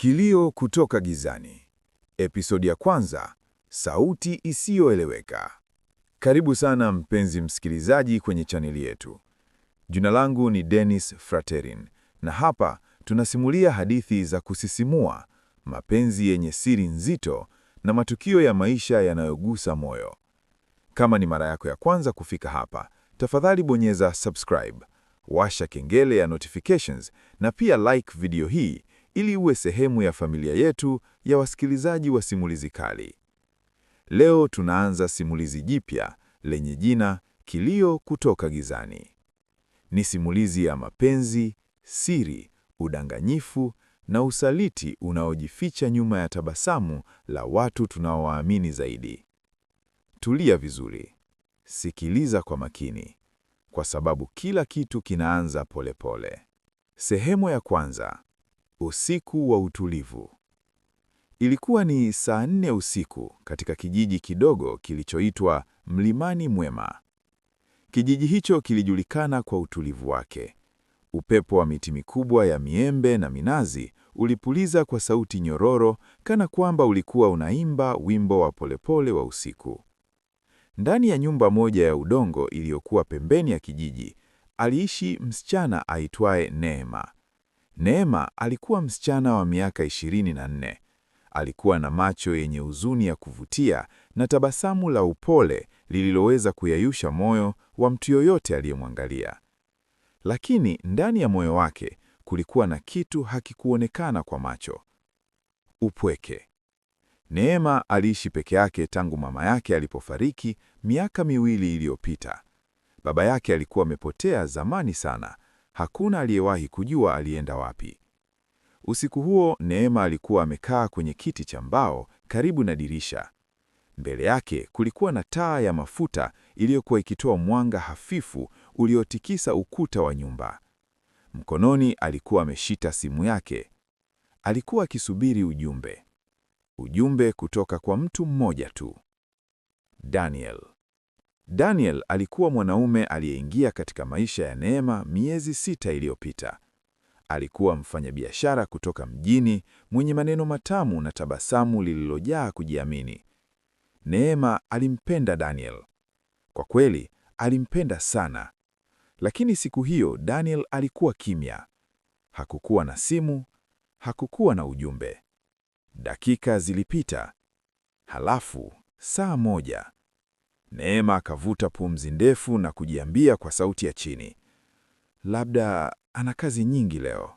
Kilio kutoka gizani. Episodi ya kwanza, sauti isiyoeleweka. Karibu sana mpenzi msikilizaji kwenye chaneli yetu. Jina langu ni Dennis Fraterin, na hapa tunasimulia hadithi za kusisimua, mapenzi yenye siri nzito na matukio ya maisha yanayogusa moyo. Kama ni mara yako ya kwanza kufika hapa, tafadhali bonyeza subscribe, washa kengele ya notifications na pia like video hii ili uwe sehemu ya familia yetu ya wasikilizaji wa simulizi kali. Leo tunaanza simulizi jipya lenye jina Kilio kutoka gizani. Ni simulizi ya mapenzi, siri, udanganyifu na usaliti unaojificha nyuma ya tabasamu la watu tunaowaamini zaidi. Tulia vizuri. Sikiliza kwa makini, kwa sababu kila kitu kinaanza polepole. Sehemu ya kwanza. Usiku wa utulivu. Ilikuwa ni saa 4 usiku katika kijiji kidogo kilichoitwa Mlimani Mwema. Kijiji hicho kilijulikana kwa utulivu wake. Upepo wa miti mikubwa ya miembe na minazi ulipuliza kwa sauti nyororo, kana kwamba ulikuwa unaimba wimbo wa polepole wa usiku. Ndani ya nyumba moja ya udongo iliyokuwa pembeni ya kijiji, aliishi msichana aitwaye Neema. Neema alikuwa msichana wa miaka 24. Alikuwa na macho yenye huzuni ya kuvutia na tabasamu la upole lililoweza kuyayusha moyo wa mtu yoyote aliyemwangalia. Lakini ndani ya moyo wake kulikuwa na kitu hakikuonekana kwa macho: upweke. Neema aliishi peke yake tangu mama yake alipofariki miaka 2 iliyopita. Baba yake alikuwa amepotea zamani sana. Hakuna aliyewahi kujua alienda wapi. Usiku huo Neema alikuwa amekaa kwenye kiti cha mbao karibu na dirisha. Mbele yake kulikuwa na taa ya mafuta iliyokuwa ikitoa mwanga hafifu uliotikisa ukuta wa nyumba. Mkononi alikuwa ameshika simu yake. Alikuwa akisubiri ujumbe. Ujumbe kutoka kwa mtu mmoja tu. Daniel. Daniel alikuwa mwanaume aliyeingia katika maisha ya Neema miezi 6 iliyopita. Alikuwa mfanyabiashara kutoka mjini mwenye maneno matamu na tabasamu lililojaa kujiamini. Neema alimpenda Daniel. Kwa kweli, alimpenda sana. Lakini siku hiyo Daniel alikuwa kimya. Hakukuwa na simu, hakukuwa na ujumbe. Dakika zilipita. Halafu saa 1. Neema akavuta pumzi ndefu na kujiambia kwa sauti ya chini, labda ana kazi nyingi leo.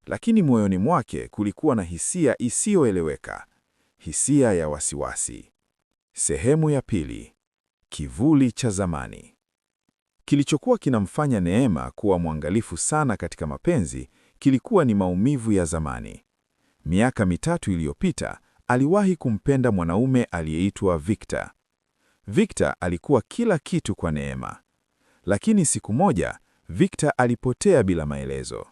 Lakini moyoni mwake kulikuwa na hisia isiyoeleweka, hisia ya wasiwasi. Sehemu ya pili. Kivuli cha zamani. Kilichokuwa kinamfanya Neema kuwa mwangalifu sana katika mapenzi kilikuwa ni maumivu ya zamani. Miaka 3 iliyopita aliwahi kumpenda mwanaume aliyeitwa Victor. Victor alikuwa kila kitu kwa Neema. Lakini siku moja, Victor alipotea bila maelezo.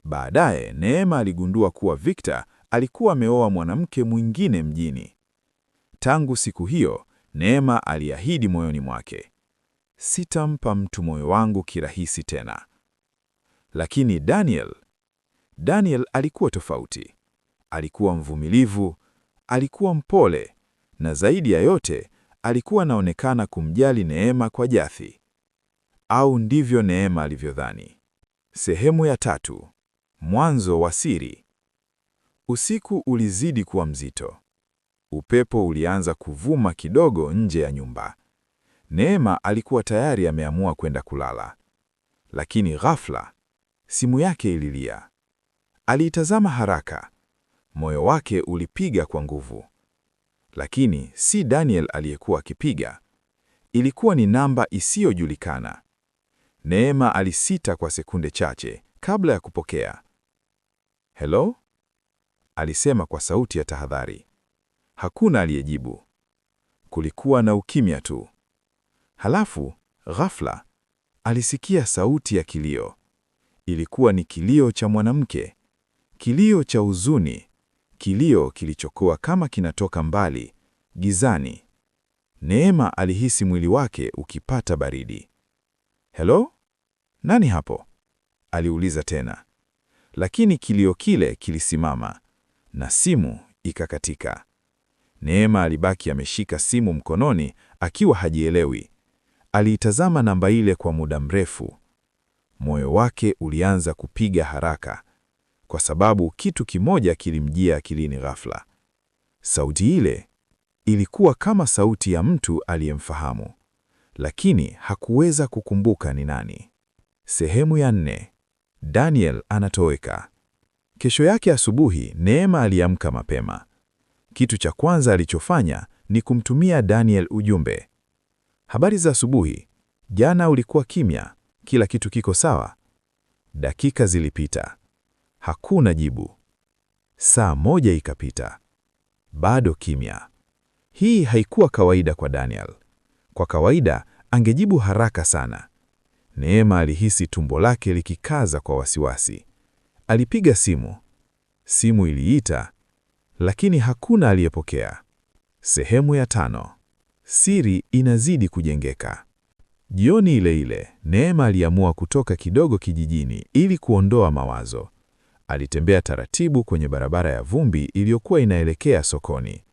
Baadaye, Neema aligundua kuwa Victor alikuwa ameoa mwanamke mwingine mjini. Tangu siku hiyo, Neema aliahidi moyoni mwake, sitampa mtu moyo wangu kirahisi tena. Lakini Daniel alikuwa tofauti. Alikuwa mvumilivu, alikuwa mpole, na zaidi ya yote, alikuwa anaonekana kumjali Neema kwa dhati. Au ndivyo Neema alivyodhani. Sehemu ya 3. Mwanzo wa siri. Usiku ulizidi kuwa mzito. Upepo ulianza kuvuma kidogo nje ya nyumba. Neema alikuwa tayari ameamua kwenda kulala. Lakini ghafla, simu yake ililia. Aliitazama haraka. Moyo wake ulipiga kwa nguvu. Lakini si Daniel aliyekuwa akipiga. Ilikuwa ni namba isiyojulikana. Neema alisita kwa sekunde chache kabla ya kupokea. Hello? Alisema kwa sauti ya tahadhari. Hakuna aliyejibu. Kulikuwa na ukimya tu. Halafu, ghafla, alisikia sauti ya kilio. Ilikuwa ni kilio cha mwanamke. Kilio cha huzuni. Kilio kilichokuwa kama kinatoka mbali, gizani. Neema alihisi mwili wake ukipata baridi. Hello? Nani hapo? Aliuliza tena. Lakini kilio kile kilisimama. na simu ikakatika. Neema alibaki ameshika simu mkononi akiwa hajielewi. Aliitazama namba ile kwa muda mrefu. Moyo wake ulianza kupiga haraka, kwa sababu kitu kimoja kilimjia akilini ghafla. Sauti ile ilikuwa kama sauti ya mtu aliyemfahamu, lakini hakuweza kukumbuka ni nani. Sehemu ya 4. Daniel anatoweka. Kesho yake asubuhi, Neema aliamka mapema. Kitu cha kwanza alichofanya ni kumtumia Daniel ujumbe. Habari za asubuhi. Jana ulikuwa kimya, kila kitu kiko sawa? Dakika zilipita. Hakuna jibu. Saa moja ikapita. Bado kimya. Hii haikuwa kawaida kwa Daniel. Kwa kawaida, angejibu haraka sana. Neema alihisi tumbo lake likikaza kwa wasiwasi. Alipiga simu. Simu iliita, lakini hakuna aliyepokea. Sehemu ya 5. Siri inazidi kujengeka. Jioni ile ile, Neema aliamua kutoka kidogo kijijini ili kuondoa mawazo. Alitembea taratibu kwenye barabara ya vumbi iliyokuwa inaelekea sokoni.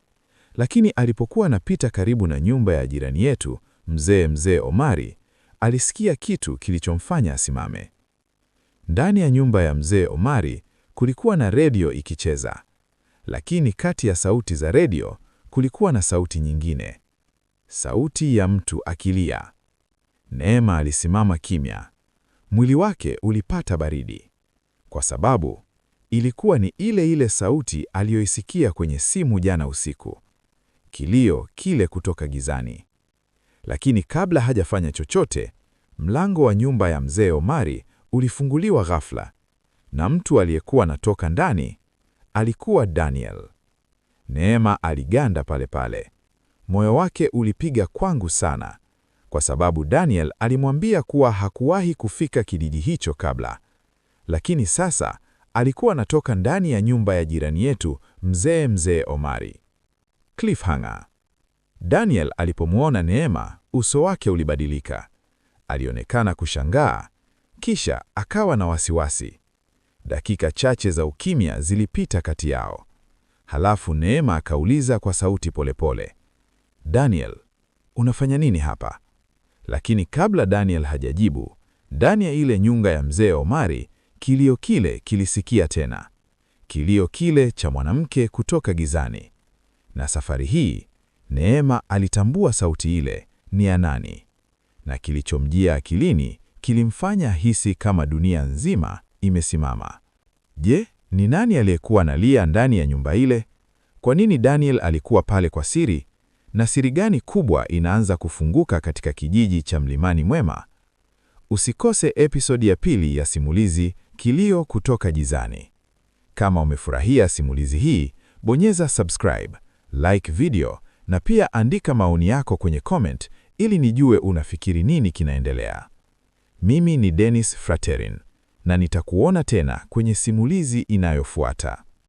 Lakini alipokuwa anapita karibu na nyumba ya jirani yetu, mzee Omari, alisikia kitu kilichomfanya asimame. Ndani ya nyumba ya mzee Omari kulikuwa na redio ikicheza. Lakini kati ya sauti za redio kulikuwa na sauti nyingine. Sauti ya mtu akilia. Neema alisimama kimya. Mwili wake ulipata baridi. Kwa sababu ilikuwa ni ile ile sauti aliyoisikia kwenye simu jana usiku. Kilio kile kutoka gizani. Lakini kabla hajafanya chochote, mlango wa nyumba ya mzee Omari ulifunguliwa ghafla. Na mtu aliyekuwa anatoka ndani alikuwa Daniel. Neema aliganda pale pale. Moyo wake ulipiga kwangu sana, kwa sababu Daniel alimwambia kuwa hakuwahi kufika kijiji hicho kabla. Lakini sasa alikuwa anatoka ndani ya nyumba ya jirani yetu, mzee Omari. Cliffhanger. Daniel alipomwona Neema, uso wake ulibadilika. Alionekana kushangaa, kisha akawa na wasiwasi. Dakika chache za ukimya zilipita kati yao. Halafu Neema akauliza kwa sauti polepole, Daniel, unafanya nini hapa? Lakini kabla Daniel hajajibu, ndani ya ile nyumba ya mzee Omari, kilio kile kilisikia tena. Kilio kile cha mwanamke kutoka gizani. Na safari hii, Neema alitambua sauti ile ni ya nani. Na kilichomjia akilini kilimfanya hisi kama dunia nzima imesimama. Je, ni nani aliyekuwa analia ndani ya nyumba ile? Kwa nini Daniel alikuwa pale kwa siri? Na siri gani kubwa inaanza kufunguka katika kijiji cha Mlimani Mwema? Usikose episodi ya 2 ya simulizi Kilio kutoka Gizani. Kama umefurahia simulizi hii, bonyeza subscribe, like video na pia andika maoni yako kwenye comment ili nijue unafikiri nini kinaendelea. Mimi ni Dennis Fraterin na nitakuona tena kwenye simulizi inayofuata.